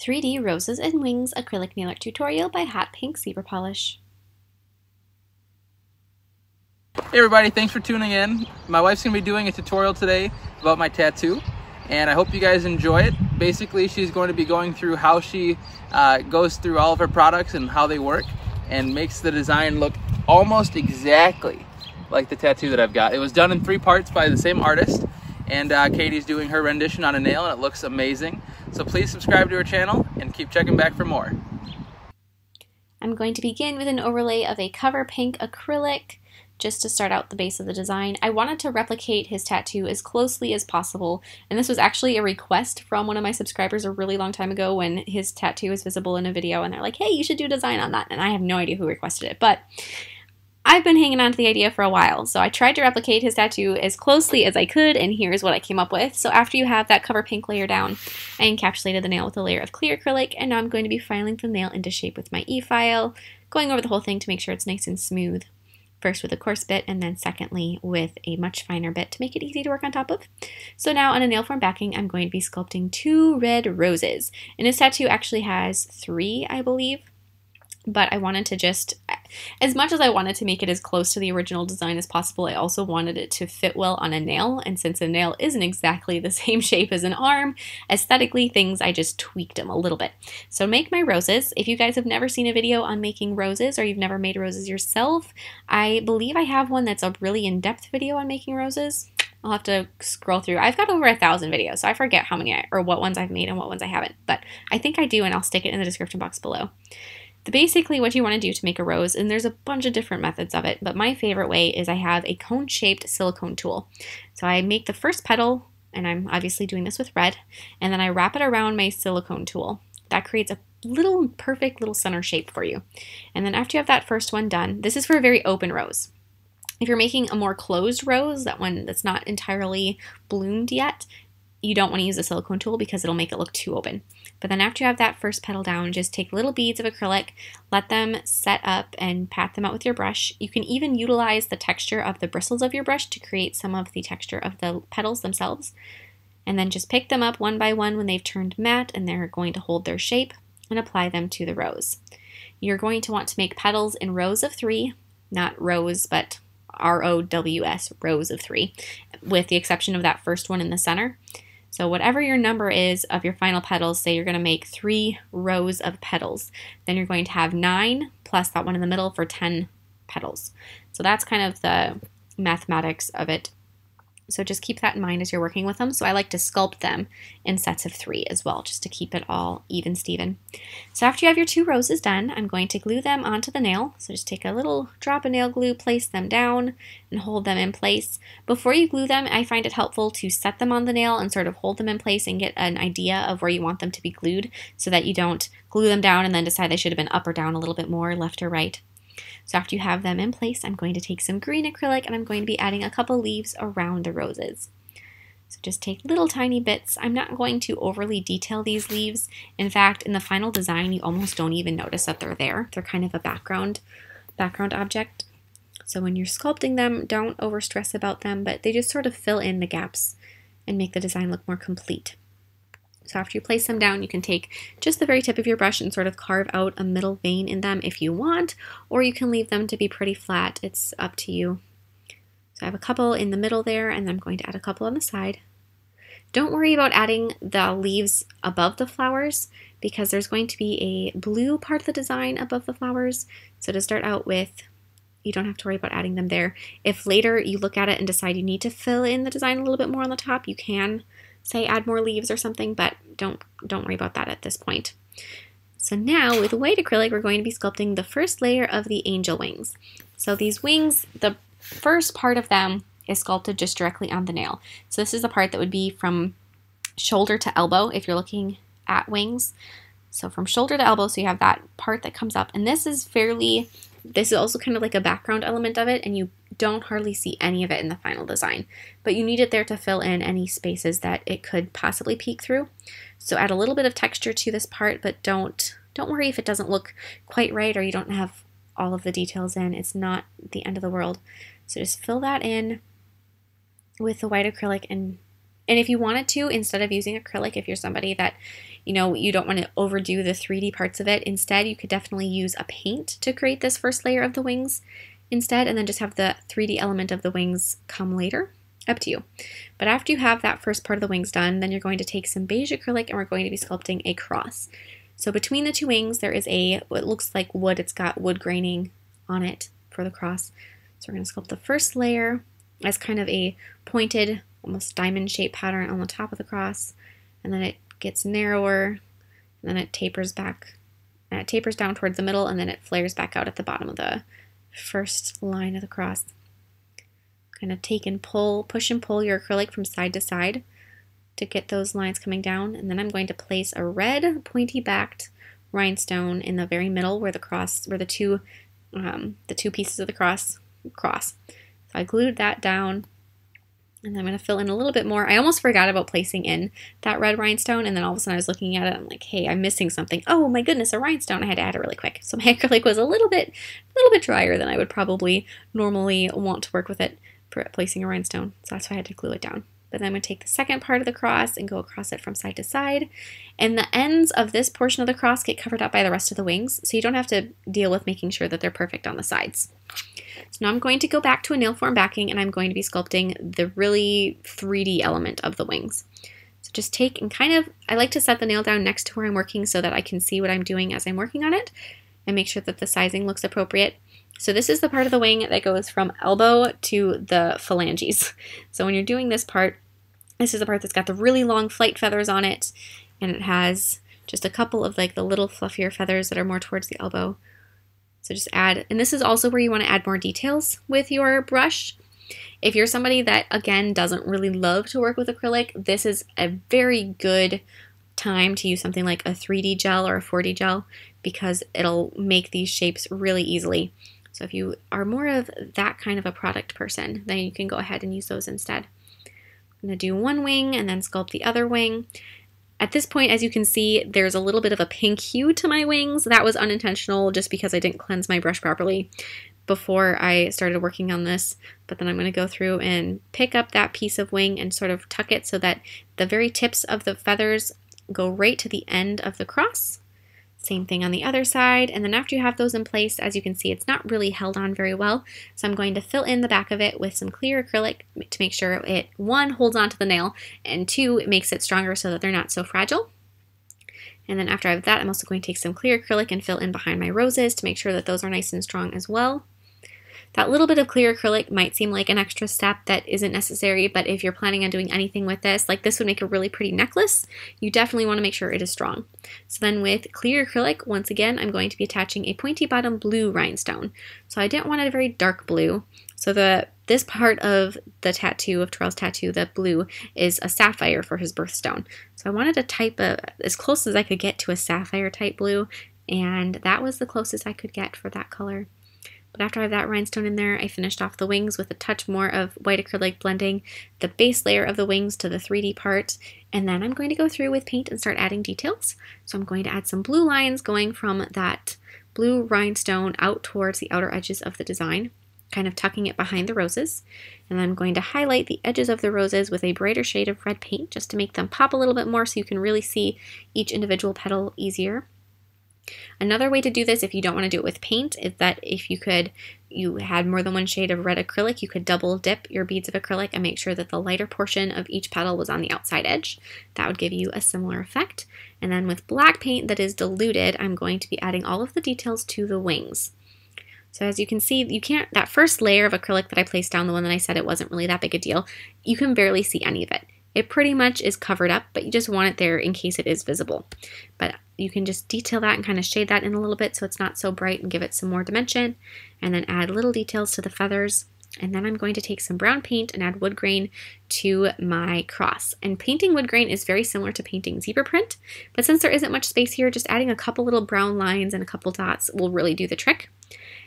3D Roses and Wings Acrylic Nail Art Tutorial by Hotpinkzebrapolish. Hey everybody, thanks for tuning in. My wife's going to be doing a tutorial today about my tattoo, and I hope you guys enjoy it. Basically, she's going to be going through how she goes through all of her products and how they work, and makes the design look almost exactly like the tattoo that I've got. It was done in 3 parts by the same artist, and Katie's doing her rendition on a nail, and it looks amazing. So please subscribe to her channel and keep checking back for more. I'm going to begin with an overlay of a cover pink acrylic just to start out the base of the design. I wanted to replicate his tattoo as closely as possible, and this was actually a request from one of my subscribers a really long time ago when his tattoo was visible in a video, and they're like, hey, you should do a design on that, and I have no idea who requested it, but I've been hanging on to the idea for a while, so I tried to replicate his tattoo as closely as I could, and here's what I came up with. So after you have that cover pink layer down, I encapsulated the nail with a layer of clear acrylic, and now I'm going to be filing the nail into shape with my e-file, going over the whole thing to make sure it's nice and smooth. First with a coarse bit, and then secondly with a much finer bit to make it easy to work on top of. So now on a nail form backing, I'm going to be sculpting 2 red roses. And his tattoo actually has 3, I believe. But I wanted to just, as much as I wanted to make it as close to the original design as possible, I also wanted it to fit well on a nail, and since a nail isn't exactly the same shape as an arm, aesthetically I just tweaked them a little bit. So make my roses. If you guys have never seen a video on making roses, or you've never made roses yourself, I believe I have one that's a really in-depth video on making roses. I'll have to scroll through. I've got over 1,000 videos, so I forget how many, or what ones I've made and what ones I haven't, but I think I do, and I'll stick it in the description box below. Basically what you want to do to make a rose, and there's a bunch of different methods of it, but my favorite way is I have a cone-shaped silicone tool. So I make the first petal, and I'm obviously doing this with red, and then I wrap it around my silicone tool. That creates a little perfect little center shape for you. And then after you have that first one done, this is for a very open rose. If you're making a more closed rose, that one that's not entirely bloomed yet, you don't want to use a silicone tool because it'll make it look too open. But then after you have that first petal down, just take little beads of acrylic, let them set up and pat them out with your brush. You can even utilize the texture of the bristles of your brush to create some of the texture of the petals themselves. And then just pick them up one by one when they've turned matte and they're going to hold their shape, and apply them to the rose. You're going to want to make petals in rows of 3, not rows, but R-O-W-S, rows of 3, with the exception of that first one in the center. So whatever your number is of your final petals, say you're going to make 3 rows of petals, then you're going to have 9 plus that one in the middle for 10 petals. So that's kind of the mathematics of it. So just keep that in mind as you're working with them. So I like to sculpt them in sets of 3 as well, just to keep it all even Steven. So after you have your 2 roses done, I'm going to glue them onto the nail. So just take a little drop of nail glue, place them down, and hold them in place. Before you glue them, I find it helpful to set them on the nail and sort of hold them in place and get an idea of where you want them to be glued, so that you don't glue them down and then decide they should have been up or down a little bit more, left or right. So after you have them in place, I'm going to take some green acrylic and I'm going to be adding a couple leaves around the roses. So just take little tiny bits. I'm not going to overly detail these leaves. In fact, in the final design, you almost don't even notice that they're there. They're kind of a background object. So when you're sculpting them, don't overstress about them, but they just sort of fill in the gaps and make the design look more complete. So after you place them down, you can take just the very tip of your brush and sort of carve out a middle vein in them if you want, or you can leave them to be pretty flat. It's up to you. So I have a couple in the middle there, and I'm going to add a couple on the side. Don't worry about adding the leaves above the flowers, because there's going to be a blue part of the design above the flowers. So to start out with, you don't have to worry about adding them there. If later you look at it and decide you need to fill in the design a little bit more on the top, you can say add more leaves or something, but don't worry about that at this point. So now with white acrylic, we're going to be sculpting the first layer of the angel wings. So these wings, the first part of them is sculpted just directly on the nail. So this is the part that would be from shoulder to elbow if you're looking at wings. So from shoulder to elbow, so you have that part that comes up, and this is also kind of like a background element of it, and you don't hardly see any of it in the final design, but you need it there to fill in any spaces that it could possibly peek through. So add a little bit of texture to this part, but don't worry if it doesn't look quite right or you don't have all of the details in. It's not the end of the world. So just fill that in with the white acrylic, and if you wanted to, instead of using acrylic, if you're somebody that you know, you don't want to overdo the 3D parts of it. Instead, you could definitely use a paint to create this first layer of the wings instead, and then just have the 3D element of the wings come later. Up to you. But after you have that first part of the wings done, then you're going to take some beige acrylic and we're going to be sculpting a cross. So between the two wings, there is what looks like wood. It's got wood graining on it for the cross. So we're going to sculpt the first layer as kind of a pointed, almost diamond-shaped pattern on the top of the cross, and then it gets narrower, and then it tapers back, and it tapers down towards the middle, and then it flares back out at the bottom of the first line of the cross. Kind of take and pull, push and pull your acrylic from side to side to get those lines coming down, and then I'm going to place a red pointy-backed rhinestone in the very middle where the two pieces of the cross. So I glued that down, and I'm going to fill in a little bit more. I almost forgot about placing in that red rhinestone, and then all of a sudden I was looking at it, I'm like, hey, I'm missing something. Oh my goodness, a rhinestone. I had to add it really quick. So my acrylic was a little bit drier than I would probably normally want to work with it for placing a rhinestone. So that's why I had to glue it down. But then I'm going to take the second part of the cross and go across it from side to side. And the ends of this portion of the cross get covered up by the rest of the wings, so you don't have to deal with making sure that they're perfect on the sides. So now I'm going to go back to a nail form backing, and I'm going to be sculpting the really 3D element of the wings. So just take and I like to set the nail down next to where I'm working so that I can see what I'm doing as I'm working on it and make sure that the sizing looks appropriate. So this is the part of the wing that goes from elbow to the phalanges. So when you're doing this part, this is the part that's got the really long flight feathers on it, and it has just a couple of like the little fluffier feathers that are more towards the elbow. So just add, and this is also where you want to add more details with your brush. If you're somebody that, again, doesn't really love to work with acrylic, this is a very good time to use something like a 3D gel or a 4D gel because it'll make these shapes really easily. So if you are more of that kind of a product person, then you can go ahead and use those instead. I'm going to do one wing and then sculpt the other wing. At this point, as you can see, there's a little bit of a pink hue to my wings. That was unintentional just because I didn't cleanse my brush properly before I started working on this. But then I'm going to go through and pick up that piece of wing and sort of tuck it so that the very tips of the feathers go right to the end of the cross. Same thing on the other side, and then after you have those in place, as you can see, it's not really held on very well. So I'm going to fill in the back of it with some clear acrylic to make sure it, 1, holds onto the nail, and 2, it makes it stronger so that they're not so fragile. And then after I have that, I'm also going to take some clear acrylic and fill in behind my roses to make sure that those are nice and strong as well. That little bit of clear acrylic might seem like an extra step that isn't necessary, but if you're planning on doing anything with this, like this would make a really pretty necklace, you definitely want to make sure it is strong. So then with clear acrylic, once again, I'm going to be attaching a pointy bottom blue rhinestone. So I didn't want a very dark blue. So this part of the tattoo, of Terrell's tattoo, the blue, is a sapphire for his birthstone. So I wanted to type as close as I could get to a sapphire type blue, and that was the closest I could get for that color. But after I have that rhinestone in there, I finished off the wings with a touch more of white acrylic blending the base layer of the wings to the 3D part. And then I'm going to go through with paint and start adding details. So I'm going to add some blue lines going from that blue rhinestone out towards the outer edges of the design, kind of tucking it behind the roses. And then I'm going to highlight the edges of the roses with a brighter shade of red paint just to make them pop a little bit more so you can really see each individual petal easier. Another way to do this, if you don't want to do it with paint, is that if you had more than one shade of red acrylic, you could double dip your beads of acrylic and make sure that the lighter portion of each petal was on the outside edge. That would give you a similar effect. And then with black paint that is diluted, I'm going to be adding all of the details to the wings. So as you can see, that first layer of acrylic that I placed down, the one that I said it wasn't really that big a deal, you can barely see any of it. It pretty much is covered up, but you just want it there in case it is visible. But you can just detail that and kind of shade that in a little bit so it's not so bright and give it some more dimension. And then add little details to the feathers. And then I'm going to take some brown paint and add wood grain to my cross. And painting wood grain is very similar to painting zebra print, but since there isn't much space here, just adding a couple little brown lines and a couple dots will really do the trick.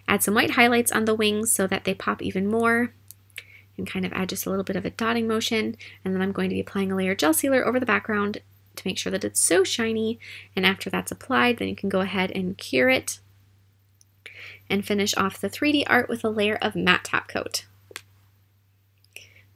Add some white highlights on the wings so that they pop even more, and kind of add just a little bit of a dotting motion. And then I'm going to be applying a layer of gel sealer over the background to make sure that it's so shiny. And after that's applied, then you can go ahead and cure it and finish off the 3D art with a layer of matte top coat.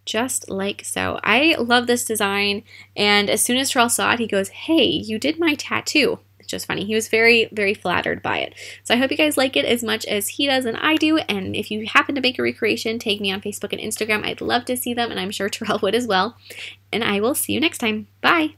just like so. I love this design, and as soon as Terrell saw it, he goes, "Hey, you did my tattoo." It's just funny. He was very, very flattered by it. So I hope you guys like it as much as he does and I do, and if you happen to make a recreation, tag me on Facebook and Instagram. I'd love to see them, and I'm sure Terrell would as well. And I will see you next time. Bye!